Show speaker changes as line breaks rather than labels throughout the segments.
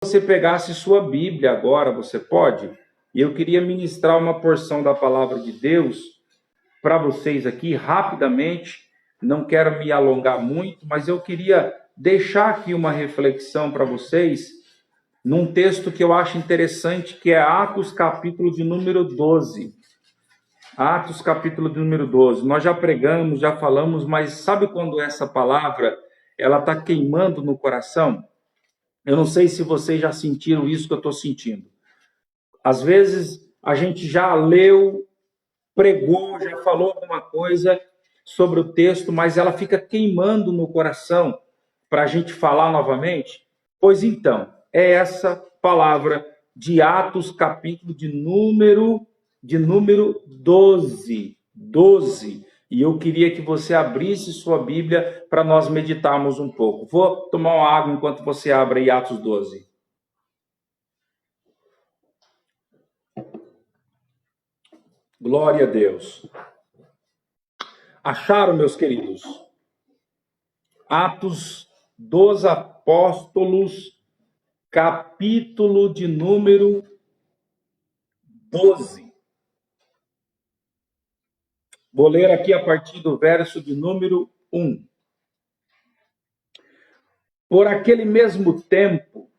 Você pegasse sua Bíblia agora, você pode? E eu queria ministrar uma porção da palavra de Deus para vocês aqui rapidamente. Não quero me alongar muito, mas eu queria deixar aqui uma reflexão para vocês num texto que eu acho interessante, que é Atos capítulo de número 12. Atos capítulo de número 12. Nós já pregamos, já falamos, mas sabe quando essa palavra ela está queimando no coração? Eu não sei se vocês já sentiram isso que eu estou sentindo. Às vezes a gente já leu, pregou, já falou alguma coisa sobre o texto, mas ela fica queimando no coração para a gente falar novamente. Pois então, é essa palavra de Atos, capítulo de número 12. 12. E eu queria que você abrisse sua Bíblia para nós meditarmos um pouco. Vou tomar uma água enquanto você abre aí Atos 12. Glória a Deus. Acharam, meus queridos? Atos dos Apóstolos, capítulo de número 12. Vou ler aqui a partir do verso de número 1. Por aquele mesmo tempo,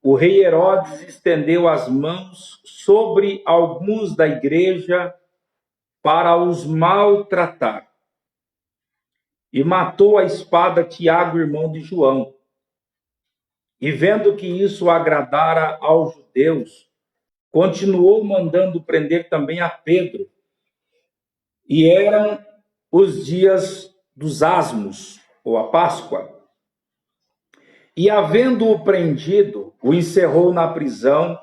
o rei Herodes estendeu as mãos sobre alguns da igreja para os maltratar. E matou a espada Tiago, irmão de João. E vendo que isso agradara aos judeus, continuou mandando prender também a Pedro. E eram os dias dos asmos, ou a Páscoa. E havendo-o prendido, o encerrou na prisão,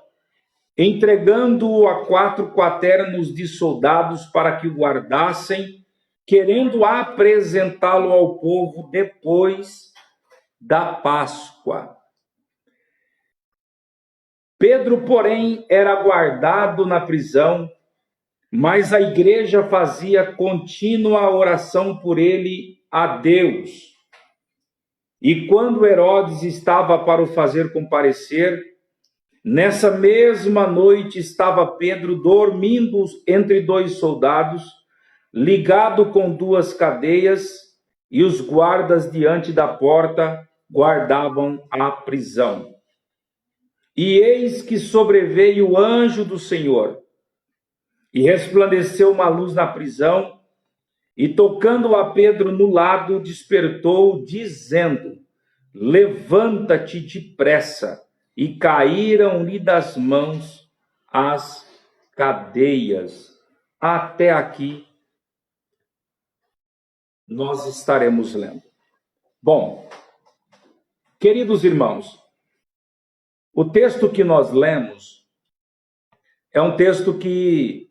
entregando-o a 4 quaternos de soldados para que o guardassem, querendo apresentá-lo ao povo depois da Páscoa. Pedro, porém, era guardado na prisão, mas a igreja fazia contínua oração por ele a Deus. E quando Herodes estava para o fazer comparecer, nessa mesma noite estava Pedro dormindo entre 2 soldados, ligado com 2 cadeias, e os guardas diante da porta guardavam a prisão. E eis que sobreveio o anjo do Senhor, e resplandeceu uma luz na prisão, e tocando a Pedro no lado, despertou, dizendo: levanta-te depressa. E caíram-lhe das mãos as cadeias. Até aqui nós estaremos lendo. Bom, queridos irmãos, o texto que nós lemos é um texto que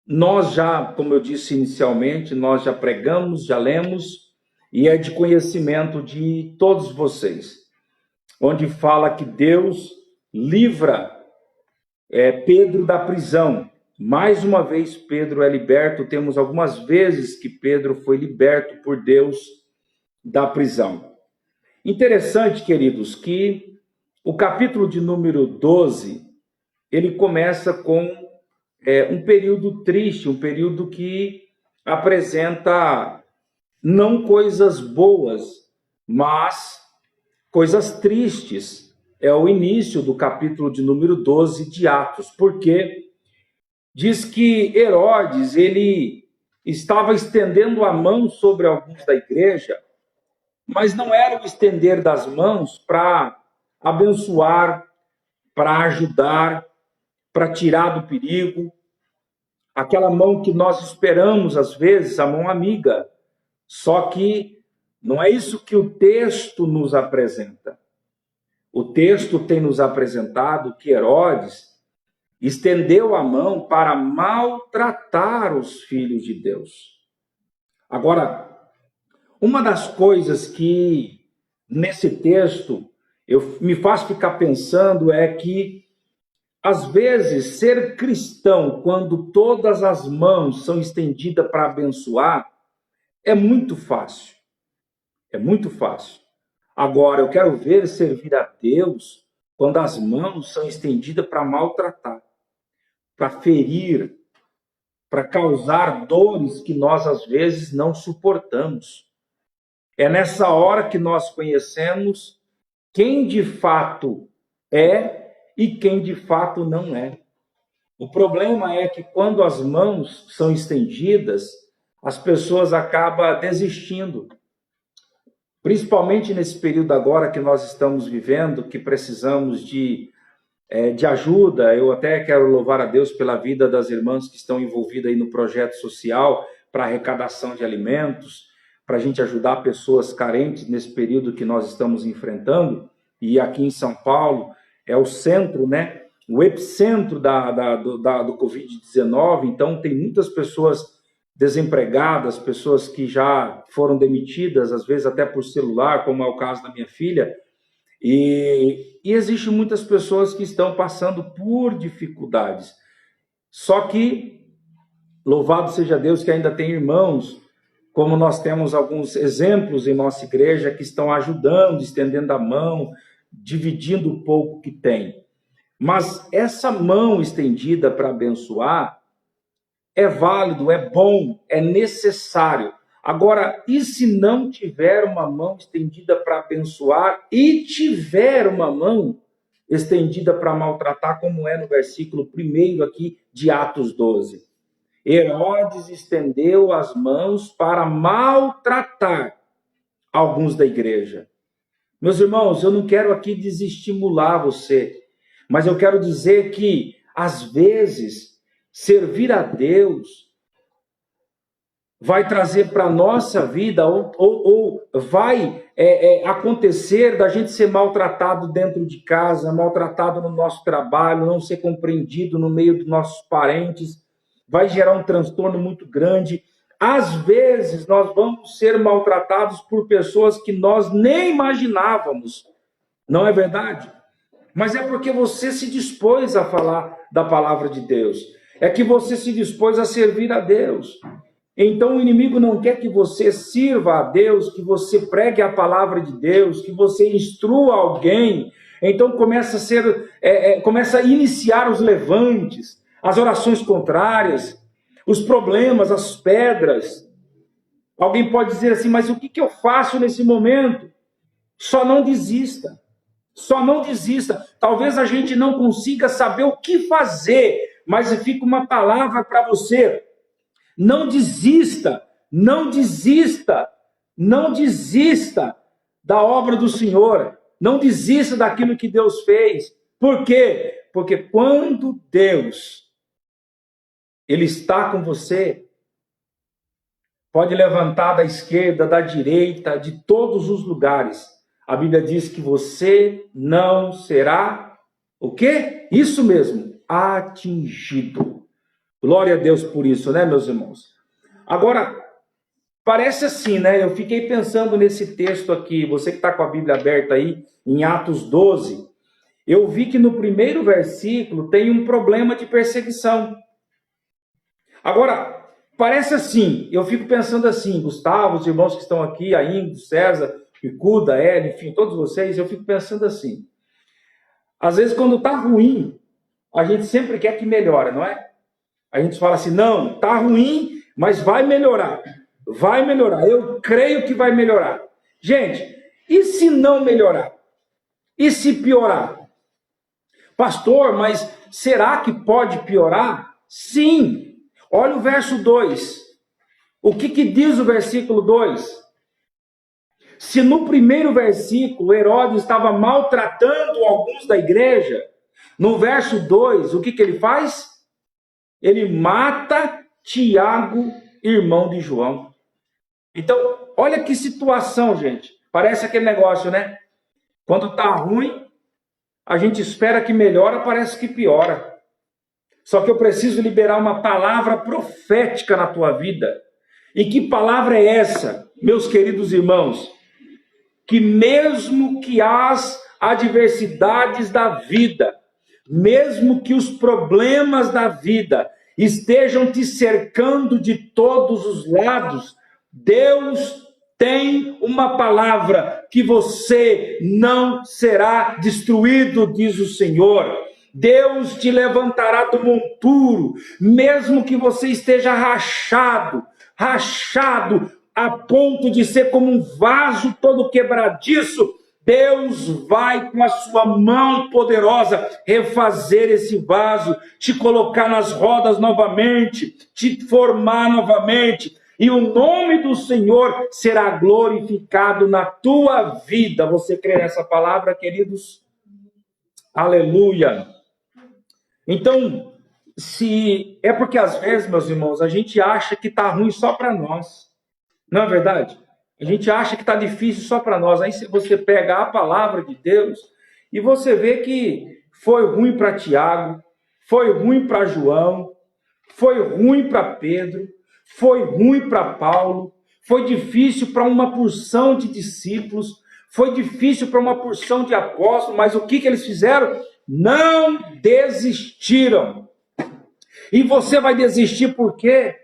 nós já, como eu disse inicialmente, nós já pregamos, já lemos, e é de conhecimento de todos vocês, onde fala que Deus livra Pedro da prisão. Mais uma vez Pedro é liberto, temos algumas vezes que Pedro foi liberto por Deus da prisão. Interessante, queridos, que o capítulo de número 12, ele começa com um período triste, um período que apresenta não coisas boas, mas coisas tristes. É o início do capítulo de número 12 de Atos, porque diz que Herodes, ele estava estendendo a mão sobre alguns da igreja, mas não era o estender das mãos para abençoar, para ajudar, para tirar do perigo, aquela mão que nós esperamos às vezes, a mão amiga. Só que não é isso que o texto nos apresenta. O texto tem nos apresentado que Herodes estendeu a mão para maltratar os filhos de Deus. Agora, uma das coisas que nesse texto me faz ficar pensando é que, às vezes, ser cristão, quando todas as mãos são estendidas para abençoar, é muito fácil. É muito fácil. Agora, eu quero ver servir a Deus quando as mãos são estendidas para maltratar, para ferir, para causar dores que nós às vezes não suportamos. É nessa hora que nós conhecemos quem de fato é e quem de fato não é. O problema é que quando as mãos são estendidas, as pessoas acabam desistindo. Principalmente nesse período agora que nós estamos vivendo, que precisamos de ajuda. Eu até quero louvar a Deus pela vida das irmãs que estão envolvidas aí no projeto social para arrecadação de alimentos, para a gente ajudar pessoas carentes nesse período que nós estamos enfrentando. E aqui em São Paulo é o centro, né? O epicentro do Covid-19. Então tem muitas pessoas desempregadas, pessoas que já foram demitidas, às vezes até por celular, como é o caso da minha filha. E existem muitas pessoas que estão passando por dificuldades. Só que, louvado seja Deus, que ainda tem irmãos, como nós temos alguns exemplos em nossa igreja, que estão ajudando, estendendo a mão, dividindo o pouco que tem. Mas essa mão estendida para abençoar é válido, é bom, é necessário. Agora, e se não tiver uma mão estendida para abençoar e tiver uma mão estendida para maltratar, como é no versículo 1 aqui de Atos 12? Herodes estendeu as mãos para maltratar alguns da igreja. Meus irmãos, eu não quero aqui desestimular você, mas eu quero dizer que, às vezes, servir a Deus vai trazer para a nossa vida, ou vai acontecer da gente ser maltratado dentro de casa, maltratado no nosso trabalho, não ser compreendido no meio dos nossos parentes, vai gerar um transtorno muito grande. Às vezes, nós vamos ser maltratados por pessoas que nós nem imaginávamos, não é verdade? Mas é porque você se dispôs a falar da palavra de Deus, é que você se dispôs a servir a Deus. Então o inimigo não quer que você sirva a Deus, que você pregue a palavra de Deus, que você instrua alguém. Então começa a iniciar os levantes, as orações contrárias, os problemas, as pedras. Alguém pode dizer assim, mas o que eu faço nesse momento? Só não desista. Só não desista. Talvez a gente não consiga saber o que fazer, mas fica uma palavra para você. Não desista, não desista, não desista da obra do Senhor. Não desista daquilo que Deus fez. Por quê? Porque quando Deus, Ele está com você, pode levantar da esquerda, da direita, de todos os lugares. A Bíblia diz que você não será, o quê? Isso mesmo, atingido. Glória a Deus por isso, né, meus irmãos? Agora, parece assim, né? Eu fiquei pensando nesse texto aqui, você que está com a Bíblia aberta aí, em Atos 12, eu vi que no primeiro versículo tem um problema de perseguição. Agora, parece assim, eu fico pensando assim, Gustavo, os irmãos que estão aqui, a Ingrid, César, Picuda, Hélio, enfim, todos vocês, eu fico pensando assim. Às vezes, quando está ruim, a gente sempre quer que melhore, não é? A gente fala assim, não, está ruim, mas vai melhorar. Vai melhorar, eu creio que vai melhorar. Gente, e se não melhorar? E se piorar? Pastor, mas será que pode piorar? Sim. Olha o verso 2. O que diz o versículo 2? Se no primeiro versículo Herodes estava maltratando alguns da igreja, no verso 2, o que ele faz? Ele mata Tiago, irmão de João. Então, olha que situação, gente. Parece aquele negócio, né? Quando está ruim, a gente espera que melhora, parece que piora. Só que eu preciso liberar uma palavra profética na tua vida. E que palavra é essa, meus queridos irmãos? Que mesmo que as adversidades da vida, mesmo que os problemas da vida estejam te cercando de todos os lados, Deus tem uma palavra que você não será destruído, diz o Senhor. Deus te levantará do monturo, mesmo que você esteja rachado a ponto de ser como um vaso todo quebradiço. Deus vai com a sua mão poderosa refazer esse vaso, te colocar nas rodas novamente, te formar novamente, e o nome do Senhor será glorificado na tua vida. Você crê nessa palavra, queridos? Aleluia! Então, se é porque às vezes, meus irmãos, a gente acha que está ruim só para nós. Não é verdade? A gente acha que está difícil só para nós. Aí você pega a palavra de Deus e você vê que foi ruim para Tiago, foi ruim para João, foi ruim para Pedro, foi ruim para Paulo, foi difícil para uma porção de discípulos, foi difícil para uma porção de apóstolos, mas o que eles fizeram? Não desistiram. E você vai desistir por quê?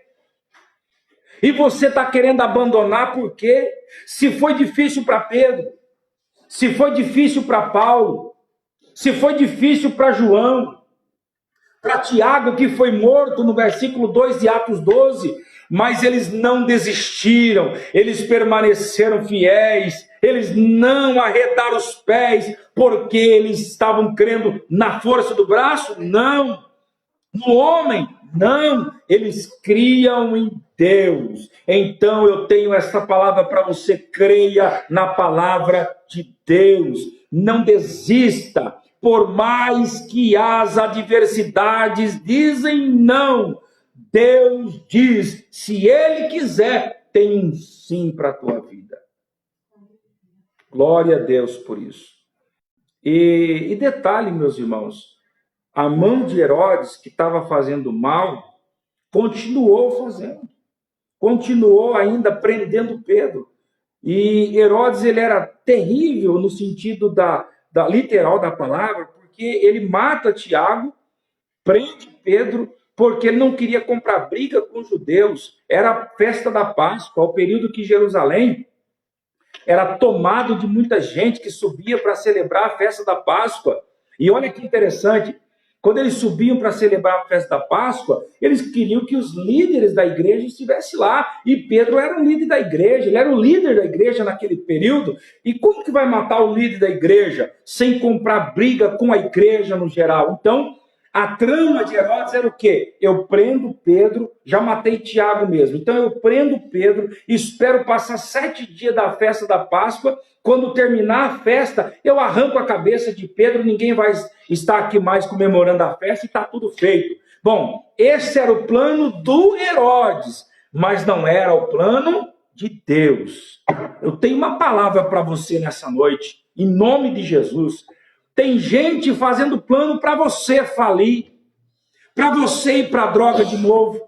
E você está querendo abandonar por quê? Se foi difícil para Pedro, se foi difícil para Paulo, se foi difícil para João, para Tiago, que foi morto no versículo 2 de Atos 12, mas eles não desistiram, eles permaneceram fiéis, eles não arredaram os pés, porque eles estavam crendo na força do braço? Não. No homem? Não. Eles criam em Deus. Então eu tenho essa palavra para você: creia na palavra de Deus. Não desista, por mais que as adversidades dizem não. Deus diz, se Ele quiser, tem um sim para a tua vida. Glória a Deus por isso. E detalhe, meus irmãos, a mão de Herodes, que estava fazendo mal, continuou fazendo. Continuou ainda prendendo Pedro. E Herodes, ele era terrível no sentido literal da palavra, porque ele mata Tiago, prende Pedro, porque ele não queria comprar briga com os judeus. Era a festa da Páscoa, o período que Jerusalém era tomado de muita gente que subia para celebrar a festa da Páscoa. E olha que interessante, quando eles subiam para celebrar a festa da Páscoa, eles queriam que os líderes da igreja estivessem lá. E Pedro era o líder da igreja, ele era o líder da igreja naquele período. E como que vai matar o líder da igreja sem comprar briga com a igreja no geral? Então, a trama de Herodes era o quê? Eu prendo Pedro, já matei Tiago mesmo. Então eu prendo Pedro, espero passar 7 dias da festa da Páscoa. Quando terminar a festa, eu arranco a cabeça de Pedro, ninguém vai estar aqui mais comemorando a festa e está tudo feito. Bom, esse era o plano do Herodes, mas não era o plano de Deus. Eu tenho uma palavra para você nessa noite, em nome de Jesus. Tem gente fazendo plano para você falir, para você ir para a droga de novo,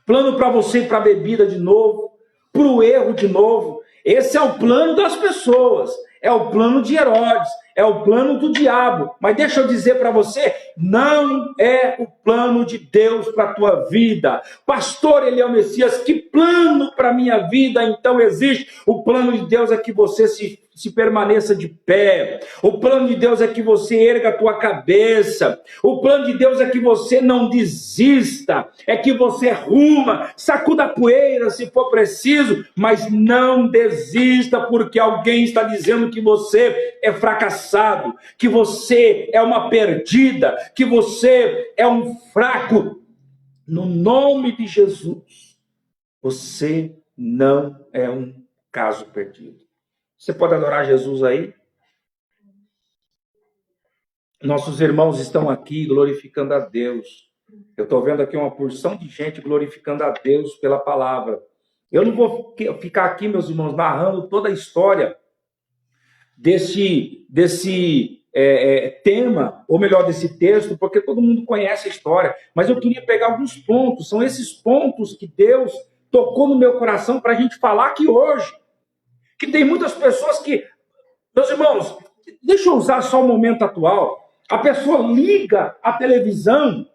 plano para você ir para a bebida de novo, para o erro de novo. Esse é o plano das pessoas, é o plano de Herodes, é o plano do diabo. Mas deixa eu dizer para você, não é o plano de Deus para a tua vida. Pastor Eliel Messias, que plano para a minha vida então existe? O plano de Deus é que você se permaneça de pé. O plano de Deus é que você erga a tua cabeça. O plano de Deus é que você não desista, é que você ruma, sacuda a poeira se for preciso, mas não desista porque alguém está dizendo que você é fracassado, que você é uma perdida, que você é um fraco. No nome de Jesus, você não é um caso perdido. Você pode adorar Jesus aí? Nossos irmãos estão aqui glorificando a Deus. Eu estou vendo aqui uma porção de gente glorificando a Deus pela palavra. Eu não vou ficar aqui, meus irmãos, narrando toda a história desse tema, ou melhor, desse texto, porque todo mundo conhece a história. Mas eu queria pegar alguns pontos. São esses pontos que Deus tocou no meu coração para a gente falar aqui hoje. Que tem muitas pessoas que, meus irmãos, deixa eu usar só o momento atual. A pessoa liga a televisão,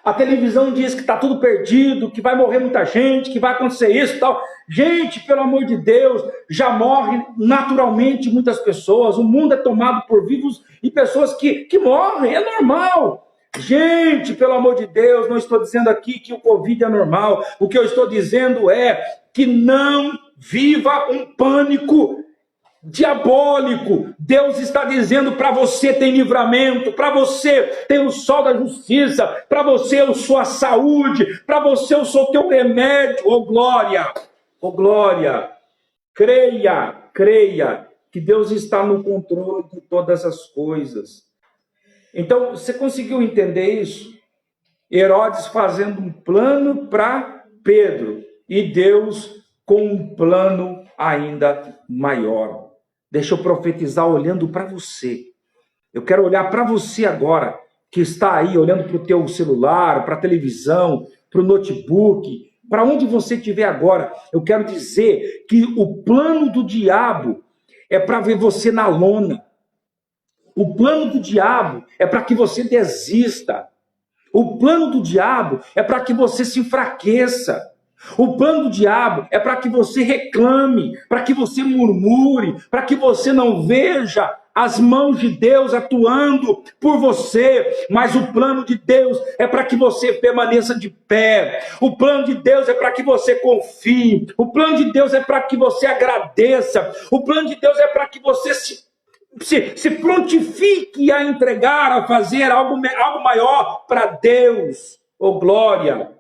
A televisão diz que está tudo perdido, que vai morrer muita gente, que vai acontecer isso e tal. Gente, pelo amor de Deus, já morrem naturalmente muitas pessoas. O mundo é tomado por vivos e pessoas que morrem, é normal. Gente, pelo amor de Deus, não estou dizendo aqui que o Covid é normal. O que eu estou dizendo é que não viva um pânico diabólico. Deus está dizendo: para você tem livramento, para você tem o sol da justiça, para você eu sou a saúde, para você eu sou o teu remédio. Oh glória, oh glória. Creia que Deus está no controle de todas as coisas. Então, você conseguiu entender isso? Herodes fazendo um plano para Pedro e Deus com um plano ainda maior. Deixa eu profetizar olhando para você. Eu quero olhar para você agora, que está aí olhando para o teu celular, para a televisão, para o notebook, para onde você estiver agora. Eu quero dizer que o plano do diabo é para ver você na lona. O plano do diabo é para que você desista. O plano do diabo é para que você se enfraqueça. O plano do diabo é para que você reclame, para que você murmure, para que você não veja as mãos de Deus atuando por você. Mas o plano de Deus é para que você permaneça de pé. O plano de Deus é para que você confie. O plano de Deus é para que você agradeça. O plano de Deus é para que você se prontifique a entregar, a fazer algo maior para Deus. Oh glória!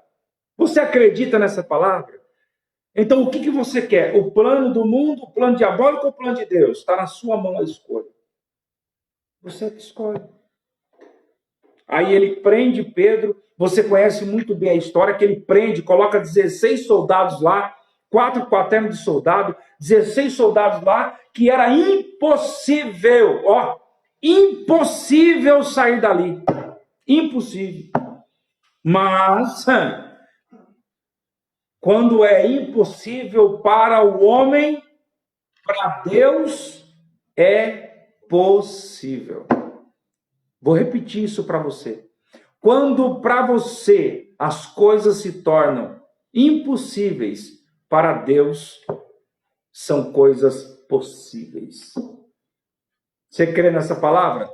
Você acredita nessa palavra? Então, o que você quer? O plano do mundo, o plano diabólico ou o plano de Deus? Está na sua mão a escolha. Você é que escolhe. Aí ele prende Pedro. Você conhece muito bem a história que ele prende, coloca 16 soldados lá, 4 quaternos de soldado, 16 soldados lá, que era impossível, impossível sair dali. Impossível. Mas quando é impossível para o homem, para Deus é possível. Vou repetir isso para você. Quando para você as coisas se tornam impossíveis, para Deus são coisas possíveis. Você crê nessa palavra?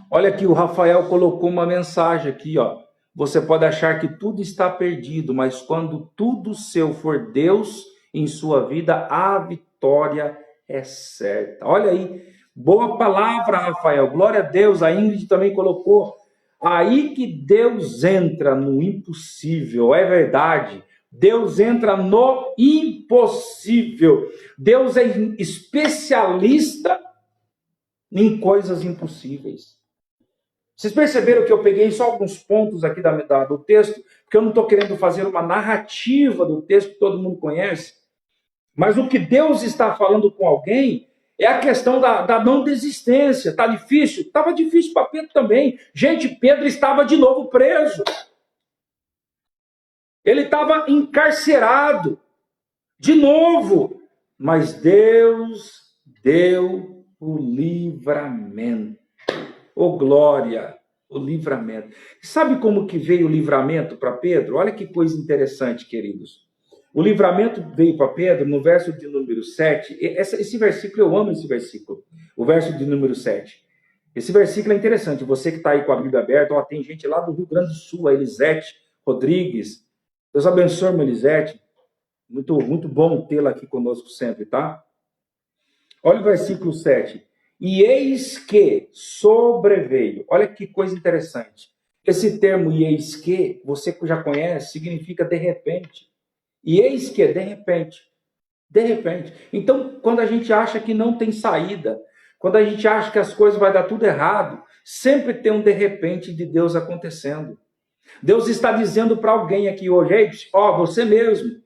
Olha aqui, o Rafael colocou uma mensagem aqui, ó. Você pode achar que tudo está perdido, mas quando tudo seu for Deus em sua vida, a vitória é certa. Olha aí, boa palavra, Rafael. Glória a Deus. A Ingrid também colocou. Aí que Deus entra no impossível, é verdade. Deus entra no impossível. Deus é especialista em coisas impossíveis. Vocês perceberam que eu peguei só alguns pontos aqui do texto, porque eu não estou querendo fazer uma narrativa do texto que todo mundo conhece, mas o que Deus está falando com alguém é a questão da não desistência. Está difícil? Estava difícil para Pedro também. Gente, Pedro estava de novo preso. Ele estava encarcerado. De novo. Mas Deus deu o livramento. Oh glória, o livramento. Sabe como que veio o livramento para Pedro? Olha que coisa interessante, queridos. O livramento veio para Pedro no verso de número 7. Esse versículo, eu amo esse versículo. O verso de número 7. Esse versículo é interessante. Você que está aí com a Bíblia aberta, tem gente lá do Rio Grande do Sul, a Elisete Rodrigues. Deus abençoe, minha Elisete. Muito, muito bom tê-la aqui conosco sempre, tá? Olha o versículo 7. E eis que sobreveio. Olha que coisa interessante. Esse termo e eis que, você já conhece, significa de repente. E eis que, de repente. De repente. Então, quando a gente acha que não tem saída, quando a gente acha que as coisas vai dar tudo errado, sempre tem um de repente de Deus acontecendo. Deus está dizendo para alguém aqui hoje, ei, você mesmo,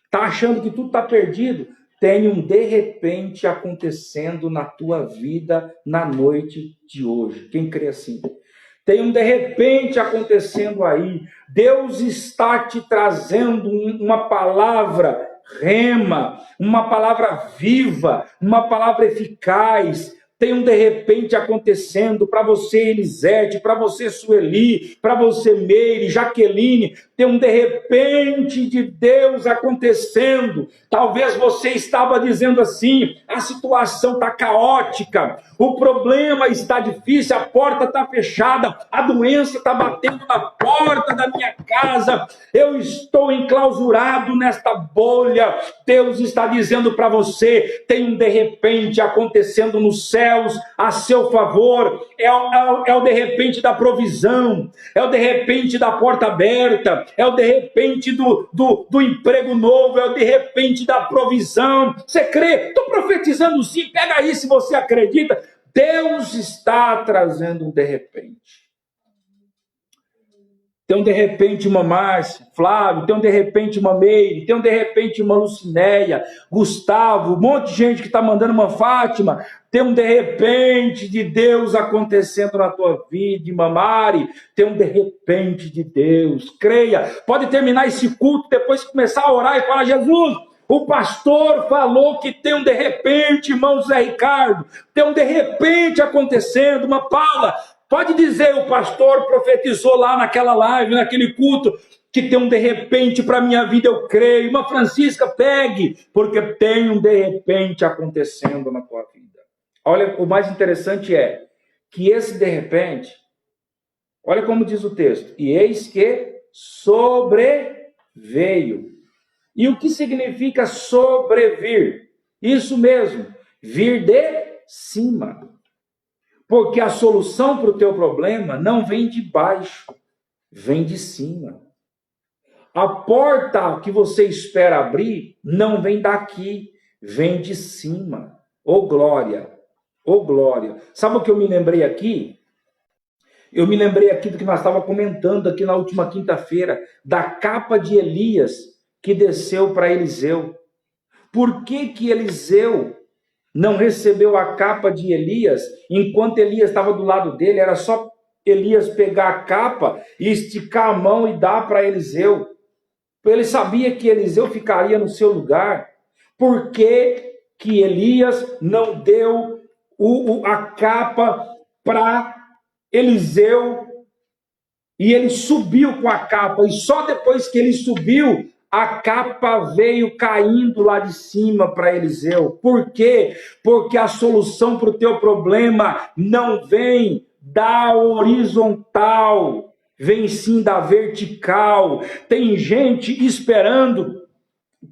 está achando que tudo está perdido? Tem um de repente acontecendo na tua vida na noite de hoje. Quem crê assim? Tem um de repente acontecendo aí. Deus está te trazendo uma palavra rema, uma palavra viva, uma palavra eficaz Tem um de repente acontecendo para você, Elisete, para você, Sueli, para você, Meire, Jaqueline. Tem um de repente de Deus acontecendo. Talvez você estava dizendo assim: a situação está caótica, o problema está difícil, a porta está fechada, a doença está batendo na porta da minha casa, eu estou enclausurado nesta bolha. Deus está dizendo para você: tem um de repente acontecendo nos céus a seu favor. É o de repente da provisão, é o de repente da porta aberta, é o de repente do emprego novo, é o de repente da provisão. Você crê? Estou profetizando sim, pega aí se você acredita. Deus está trazendo um de repente. Tem um de repente uma Márcia, Flávio, tem um de repente uma Meire, tem um de repente uma Lucinéia, Gustavo, um monte de gente que está mandando uma Fátima. Tem um de repente de Deus acontecendo na tua vida, irmã Mari. Tem um de repente de Deus. Creia. Pode terminar esse culto, depois começar a orar e falar: Jesus, o pastor falou que tem um de repente, irmão Zé Ricardo. Tem um de repente acontecendo, uma Paula. Pode dizer: o pastor profetizou lá naquela live, naquele culto, que tem um de repente para a minha vida, eu creio. Irmã Francisca, pegue, porque tem um de repente acontecendo na tua vida. Olha, o mais interessante é que esse de repente, olha como diz o texto: e eis que sobreveio. E o que significa sobrevir? Isso mesmo, vir de cima. Porque a solução para o teu problema não vem de baixo, vem de cima. A porta que você espera abrir não vem daqui, vem de cima. Ô glória, ô glória. Sabe o que eu me lembrei aqui? Eu me lembrei aqui do que nós estávamos comentando aqui na última quinta-feira, da capa de Elias que desceu para Eliseu. Por que Eliseu não recebeu a capa de Elias enquanto Elias estava do lado dele? Era só Elias pegar a capa e esticar a mão e dar para Eliseu. Ele sabia que Eliseu ficaria no seu lugar. Por que Elias não deu a capa para Eliseu? E ele subiu com a capa, e só depois que ele subiu, a capa veio caindo lá de cima para Eliseu. Por quê? Porque a solução para o teu problema não vem da horizontal, vem sim da vertical. Tem gente esperando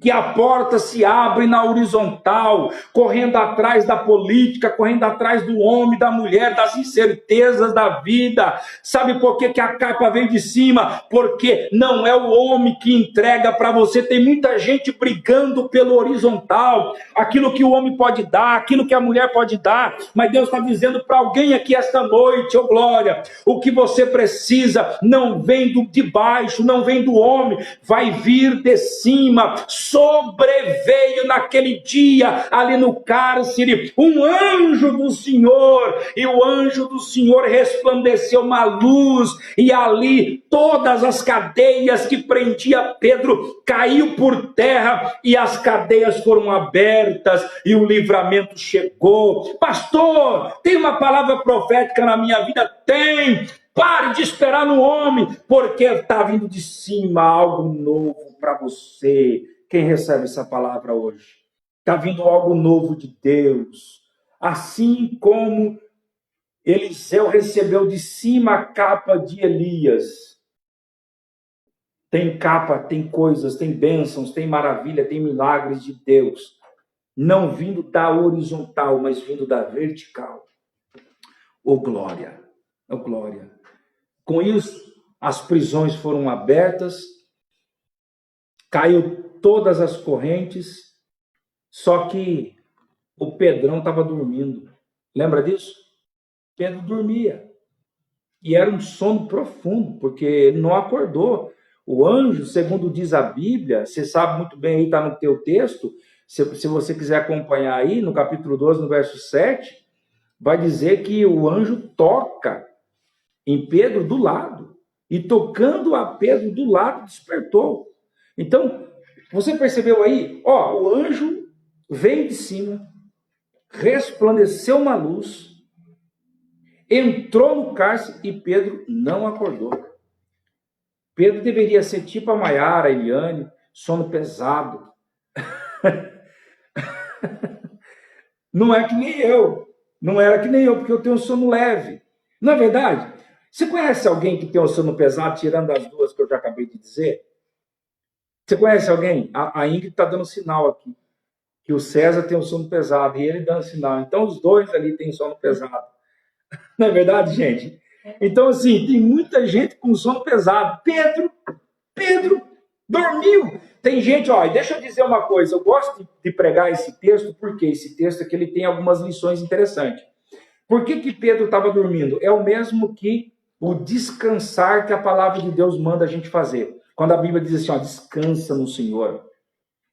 que a porta se abre na horizontal, correndo atrás da política, correndo atrás do homem, da mulher, das incertezas da vida. Sabe por que a capa vem de cima? Porque não é o homem que entrega para você. Tem muita gente brigando pelo horizontal, aquilo que o homem pode dar, aquilo que a mulher pode dar, mas Deus está dizendo para alguém aqui esta noite: ô glória, o que você precisa não vem de baixo, não vem do homem, vai vir de cima. Sobreveio naquele dia, ali no cárcere, um anjo do Senhor, e o anjo do Senhor resplandeceu uma luz, e ali todas as cadeias que prendia Pedro caiu por terra, e as cadeias foram abertas, e o livramento chegou. Pastor, tem uma palavra profética na minha vida? Tem. Pare de esperar no homem, porque está vindo de cima algo novo para você. Quem recebe essa palavra hoje? Está vindo algo novo de Deus. Assim como Eliseu recebeu de cima a capa de Elias. Tem capa, tem coisas, tem bênçãos, tem maravilha, tem milagres de Deus. Não vindo da horizontal, mas vindo da vertical. Ô glória, ô glória. Com isso, as prisões foram abertas, caiu todas as correntes, só que o Pedrão estava dormindo. Lembra disso? Pedro dormia. E era um sono profundo, porque ele não acordou. O anjo, segundo diz a Bíblia, você sabe muito bem, aí está no teu texto, se você quiser acompanhar aí, no capítulo 12, no verso 7, vai dizer que o anjo toca em Pedro do lado, e tocando a Pedro do lado, despertou. Então, você percebeu aí? Ó, o anjo veio de cima, resplandeceu uma luz, entrou no cárcere e Pedro não acordou. Pedro deveria ser tipo a Maiara, a Eliane, sono pesado. Não é que nem eu. Não era que nem eu, porque eu tenho sono leve. Não é verdade? Você conhece alguém que tem um sono pesado, tirando as duas que eu já acabei de dizer? Você conhece alguém? A Ingrid está dando sinal aqui, que o César tem um sono pesado e ele dando sinal. Então, os dois ali têm sono pesado. Não é verdade, gente? Então, assim, tem muita gente com sono pesado. Pedro dormiu. Tem gente, ó, deixa eu dizer uma coisa, eu gosto de pregar esse texto, porque esse texto aqui ele tem algumas lições interessantes. Por que Pedro estava dormindo? É o mesmo que o descansar que a palavra de Deus manda a gente fazer. Quando a Bíblia diz assim, ó, descansa no Senhor.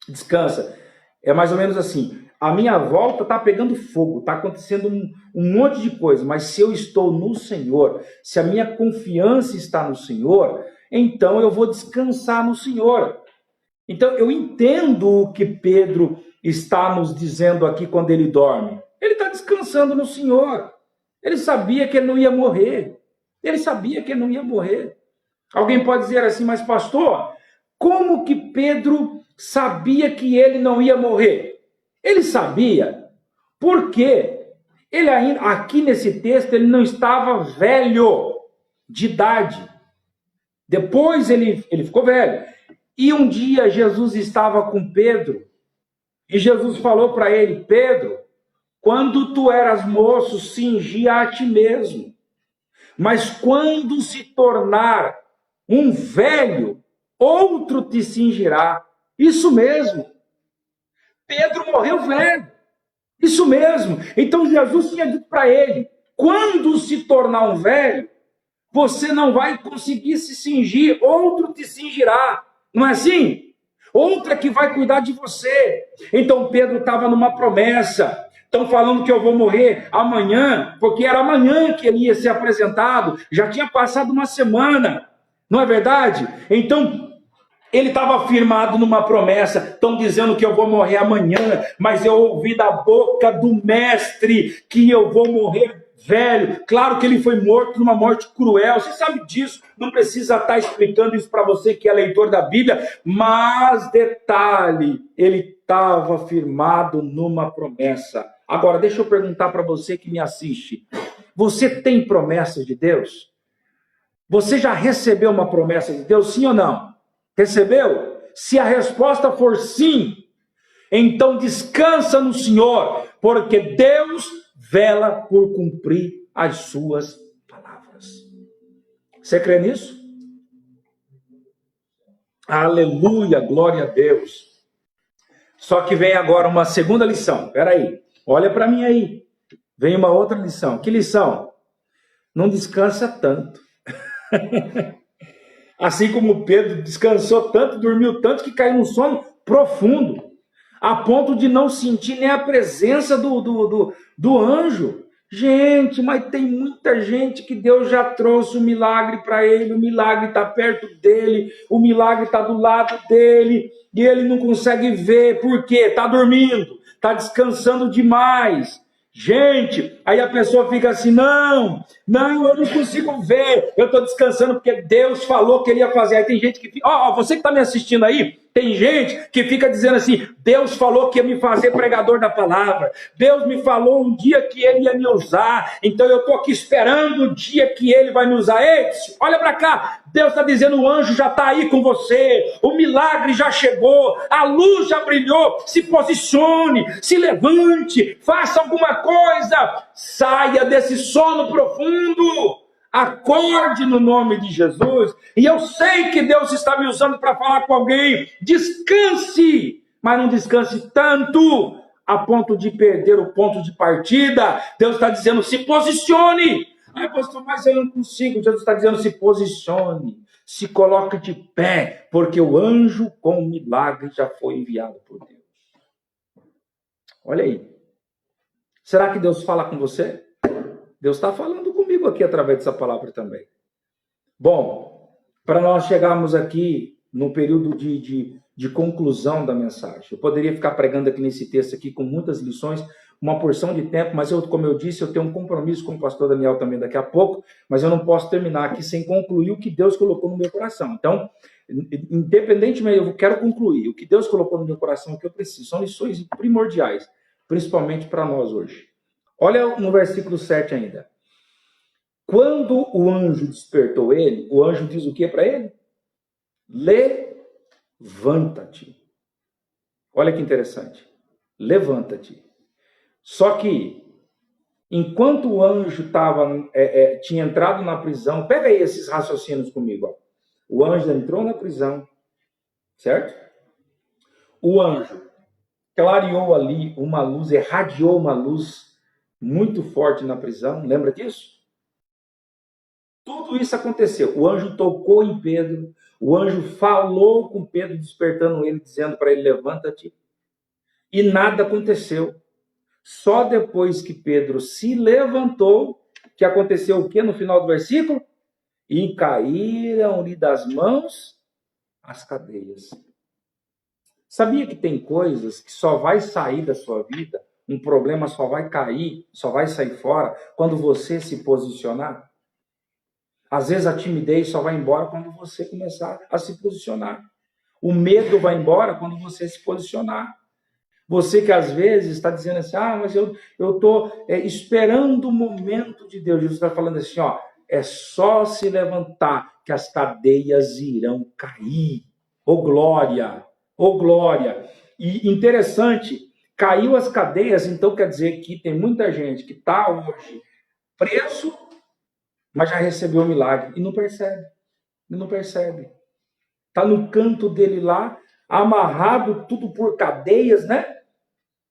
Descansa. É mais ou menos assim, a minha volta está pegando fogo, está acontecendo um monte de coisa, mas se eu estou no Senhor, se a minha confiança está no Senhor, então eu vou descansar no Senhor. Então eu entendo o que Pedro está nos dizendo aqui quando ele dorme. Ele está descansando no Senhor. Ele sabia que ele não ia morrer. Ele sabia que ele não ia morrer. Alguém pode dizer assim, mas pastor, como que Pedro sabia que ele não ia morrer? Ele sabia, porque ele ainda, aqui nesse texto, ele não estava velho de idade. Depois ele ficou velho. E um dia Jesus estava com Pedro, e Jesus falou para ele, Pedro, quando tu eras moço, cingia a ti mesmo. Mas quando se tornar um velho, outro te cingirá. Isso mesmo. Pedro morreu velho. Isso mesmo. Então Jesus tinha dito para ele, quando se tornar um velho, você não vai conseguir se cingir, outro te cingirá. Não é assim? Outra que vai cuidar de você. Então Pedro estava numa promessa. Estão falando que eu vou morrer amanhã, porque era amanhã que ele ia ser apresentado. Já tinha passado uma semana. Não é verdade? Então, ele estava firmado numa promessa. Estão dizendo que eu vou morrer amanhã, mas eu ouvi da boca do mestre que eu vou morrer velho. Claro que ele foi morto numa morte cruel. Você sabe disso. Não precisa estar explicando isso para você que é leitor da Bíblia. Mas, detalhe, ele estava firmado numa promessa. Agora, deixa eu perguntar para você que me assiste. Você tem promessas de Deus? Você já recebeu uma promessa de Deus, sim ou não? Recebeu? Se a resposta for sim, então descansa no Senhor, porque Deus vela por cumprir as suas palavras. Você crê nisso? Aleluia, glória a Deus. Só que vem agora uma segunda lição. Espera aí, olha para mim aí. Vem uma outra lição. Que lição? Não descansa tanto. Assim como Pedro descansou tanto, dormiu tanto, que caiu num sono profundo, a ponto de não sentir nem a presença do anjo. Gente, mas tem muita gente que Deus já trouxe o milagre para ele, o milagre está perto dele, o milagre está do lado dele, e ele não consegue ver, por quê? Está dormindo, está descansando demais. Gente, aí a pessoa fica assim, não, eu não consigo ver, eu estou descansando porque Deus falou que ele ia fazer. Aí tem gente que fica, você que está me assistindo aí, tem gente que fica dizendo assim, Deus falou que ia me fazer pregador da palavra, Deus me falou um dia que ele ia me usar, então eu estou aqui esperando o dia que ele vai me usar. Ei, olha para cá, Deus está dizendo, o anjo já está aí com você, o milagre já chegou, a luz já brilhou, se posicione, se levante, faça alguma coisa, saia desse sono profundo, acorde no nome de Jesus. E eu sei que Deus está me usando para falar com alguém, descanse, mas não descanse tanto, a ponto de perder o ponto de partida. Deus está dizendo, se posicione. Ai, pastor, mas eu não consigo. Jesus está dizendo, se posicione, se coloque de pé, porque o anjo com o milagre já foi enviado por Deus. Olha aí. Será que Deus fala com você? Deus está falando comigo aqui através dessa palavra também. Bom, para nós chegarmos aqui no período de conclusão da mensagem, eu poderia ficar pregando aqui nesse texto aqui com muitas lições, uma porção de tempo, mas como eu disse, eu tenho um compromisso com o pastor Daniel também daqui a pouco, mas eu não posso terminar aqui sem concluir o que Deus colocou no meu coração. Então, independentemente, eu quero concluir. O que Deus colocou no meu coração, o que eu preciso, são lições primordiais, principalmente para nós hoje. Olha no versículo 7 ainda. Quando o anjo despertou ele, o anjo diz o que para ele? Levanta-te. Olha que interessante. Levanta-te. Só que, enquanto o anjo tinha entrado na prisão, pega aí esses raciocínios comigo. Ó. O anjo entrou na prisão, certo? O anjo clareou ali uma luz, irradiou uma luz muito forte na prisão. Lembra disso? Tudo isso aconteceu. O anjo tocou em Pedro, o anjo falou com Pedro, despertando ele, dizendo para ele, levanta-te. E nada aconteceu. Só depois que Pedro se levantou, que aconteceu o que no final do versículo? E caíram-lhe das mãos as cadeias. Sabia que tem coisas que só vai sair da sua vida, um problema só vai cair, só vai sair fora, quando você se posicionar? Às vezes a timidez só vai embora quando você começar a se posicionar. O medo vai embora quando você se posicionar. Você que às vezes está dizendo assim, mas eu estou esperando o momento de Deus. Jesus está falando assim, é só se levantar que as cadeias irão cair. Ô glória! Ô glória! E interessante, caiu as cadeias, então quer dizer que tem muita gente que está hoje preso, mas já recebeu o milagre e não percebe. E não percebe. Está no canto dele lá, amarrado tudo por cadeias, né?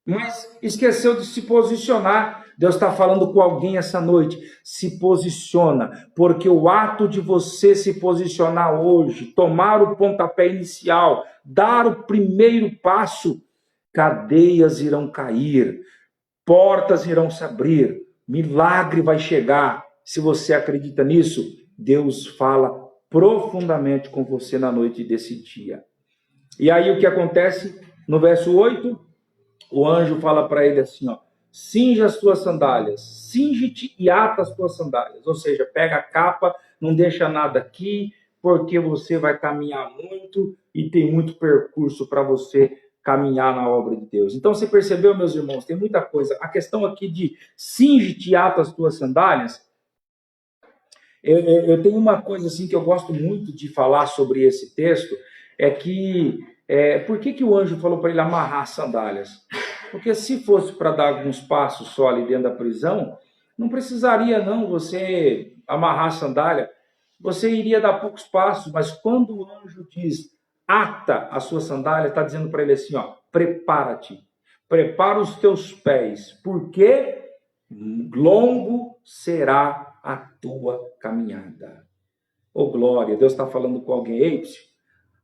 Mas esqueceu de se posicionar. Deus está falando com alguém essa noite. Se posiciona, porque o ato de você se posicionar hoje, tomar o pontapé inicial, dar o primeiro passo, cadeias irão cair, portas irão se abrir, milagre vai chegar. Se você acredita nisso, Deus fala profundamente com você na noite desse dia. E aí o que acontece no verso 8? O anjo fala para ele assim, cinja as tuas sandálias, cinge-te e ata as tuas sandálias. Ou seja, pega a capa, não deixa nada aqui, porque você vai caminhar muito e tem muito percurso para você caminhar na obra de Deus. Então, você percebeu, meus irmãos, tem muita coisa. A questão aqui de cinge-te e ata as tuas sandálias, eu tenho uma coisa assim que eu gosto muito de falar sobre esse texto, é que por que o anjo falou para ele amarrar as sandálias? Porque se fosse para dar alguns passos só ali dentro da prisão, não precisaria não você amarrar a sandália, você iria dar poucos passos, mas quando o anjo diz, ata a sua sandália, está dizendo para ele assim, prepara-te, prepara os teus pés, porque longo será a tua caminhada. Ô glória, Deus está falando com alguém, ei,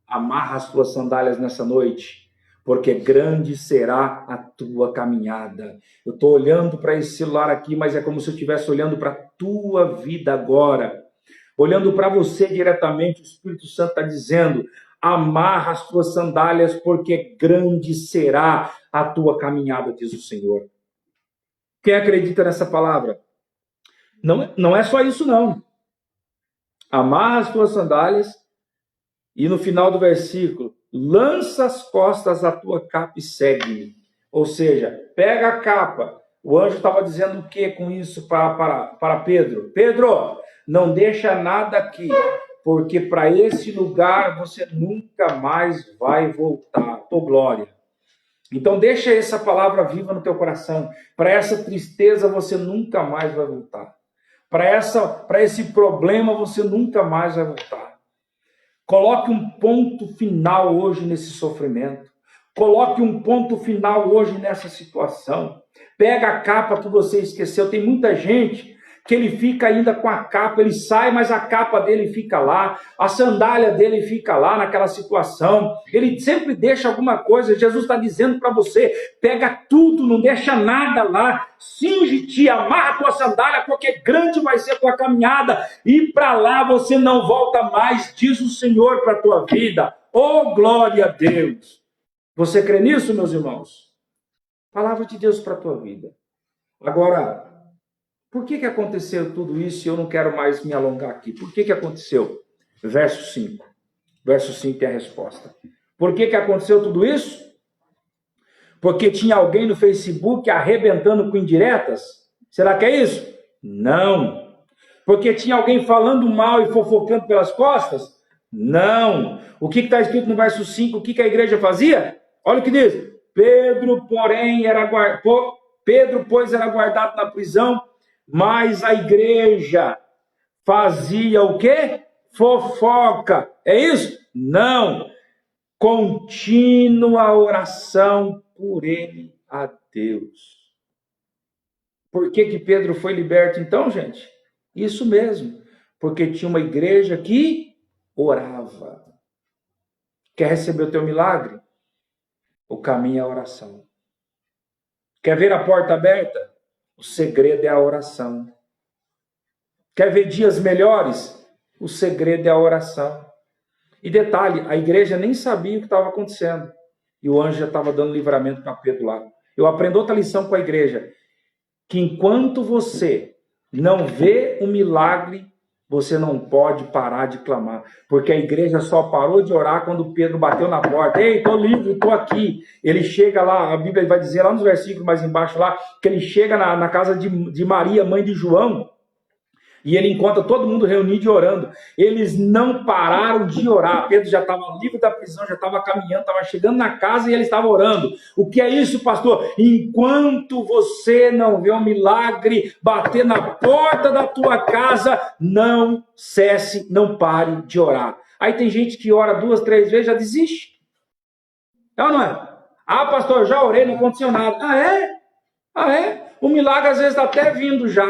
amarra as tuas sandálias nessa noite, porque grande será a tua caminhada. Eu estou olhando para esse celular aqui, mas é como se eu estivesse olhando para a tua vida agora. Olhando para você diretamente, o Espírito Santo está dizendo, amarra as tuas sandálias, porque grande será a tua caminhada, diz o Senhor. Quem acredita nessa palavra? Não é só isso, não. Amarra as tuas sandálias, e no final do versículo, lança as costas a tua capa e segue-me. Ou seja, pega a capa. O anjo estava dizendo o que com isso para Pedro? Pedro, não deixa nada aqui, porque para esse lugar você nunca mais vai voltar. Ô glória! Então deixa essa palavra viva no teu coração. Para essa tristeza você nunca mais vai voltar. Para esse problema você nunca mais vai voltar. Coloque um ponto final hoje nesse sofrimento. Coloque um ponto final hoje nessa situação. Pega a capa que você esqueceu. Tem muita gente que ele fica ainda com a capa, ele sai, mas a capa dele fica lá, a sandália dele fica lá naquela situação. Ele sempre deixa alguma coisa. Jesus está dizendo para você, pega tudo, não deixa nada lá, cinge-te, amarra a tua sandália, porque grande vai ser a tua caminhada, e para lá você não volta mais, diz o Senhor para a tua vida. Oh, glória a Deus! Você crê nisso, meus irmãos? Palavra de Deus para a tua vida. Agora, por que aconteceu tudo isso? Eu não quero mais me alongar aqui. Por que aconteceu? Verso 5. Verso 5 tem a resposta. Por que aconteceu tudo isso? Porque tinha alguém no Facebook arrebentando com indiretas? Será que é isso? Não. Porque tinha alguém falando mal e fofocando pelas costas? Não. O que está escrito no verso 5? O que a igreja fazia? Olha o que diz. Pedro, pois, era guardado na prisão, mas a igreja fazia o quê? Fofoca. É isso? Não. Contínua oração por ele a Deus. Por que Pedro foi liberto então, gente? Isso mesmo. Porque tinha uma igreja que orava. Quer receber o teu milagre? O caminho é a oração. Quer ver a porta aberta? O segredo é a oração. Quer ver dias melhores? O segredo é a oração. E detalhe, a igreja nem sabia o que estava acontecendo. E o anjo já estava dando livramento para Pedro lá. Eu aprendo outra lição com a igreja. Que enquanto você não vê o milagre, você não pode parar de clamar. Porque a igreja só parou de orar quando Pedro bateu na porta. Ei, estou livre, estou aqui. Ele chega lá, a Bíblia vai dizer lá nos versículos mais embaixo lá, que ele chega na casa de Maria, mãe de João, e ele encontra todo mundo reunido e orando. Eles não pararam de orar. Pedro já estava livre da prisão, já estava caminhando, estava chegando na casa e ele estava orando. O que é isso, pastor? Enquanto você não vê um milagre bater na porta da tua casa, não cesse, não pare de orar. Aí tem gente que ora 2, 3 vezes, já desiste. É ou não é? Ah, pastor, já orei, não aconteceu nada. Ah, é? Ah, é? O milagre às vezes está até vindo já.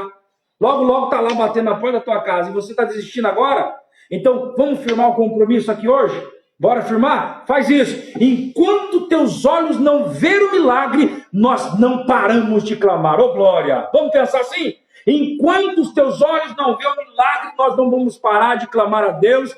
Logo, logo está lá batendo na porta da tua casa e você está desistindo agora? Então, vamos firmar o compromisso aqui hoje? Bora firmar? Faz isso. Enquanto teus olhos não verem o milagre, nós não paramos de clamar. Ô, glória! Vamos pensar assim? Enquanto os teus olhos não verem o milagre, nós não vamos parar de clamar a Deus.